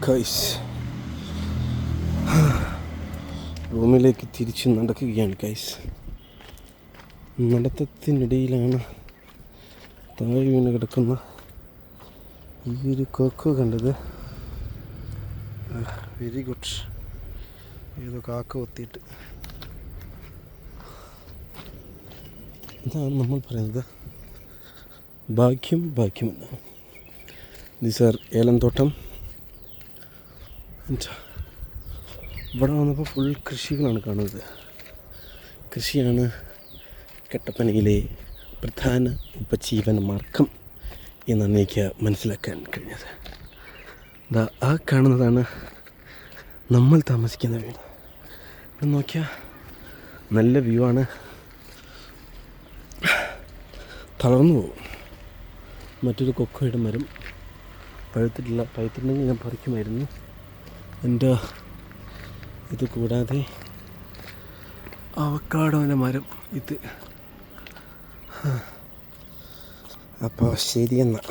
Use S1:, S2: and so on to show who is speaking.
S1: കൈസ് റൂമിലേക്ക് തിരിച്ച് നടക്കുകയാണ് കൈസ്. നടത്തത്തിനിടയിലാണ് താഴെ വീണ് കിടക്കുന്ന ഈ ഒരു കൊക്കോ കണ്ടത്. Very good. ഏതോ കാക്ക കൊത്തിയിട്ട്. ഇതാണ് നമ്മൾ പറയുന്നത് ഭാഗ്യമെന്ന്. These are ഏലംതോട്ടം. ഇവിടെ വന്നപ്പോൾ ഫുൾ കൃഷികളാണ് കാണുന്നത്. കൃഷിയാണ് കട്ടപ്പനയിലെ പ്രധാന ഉപജീവന മാർഗം എന്നാണ് എനിക്ക് മനസ്സിലാക്കാൻ കഴിഞ്ഞത്. ആ കാണുന്നതാണ് നമ്മൾ താമസിക്കുന്ന വീട്. ഇവിടെ നോക്കിയാൽ നല്ല വ്യൂ ആണ്. തളർന്നു പോകും. മറ്റൊരു കൊക്കോയുടെ മരം പഴുത്തിട്ടുണ്ടെങ്കിൽ ഞാൻ പറിക്കുമായിരുന്നു. എൻ്റെ ഇത് കൂടാതെ അവക്കാഡോൻ്റെ മരം ഇത്. അപ്പോൾ ശരിയെന്നാ.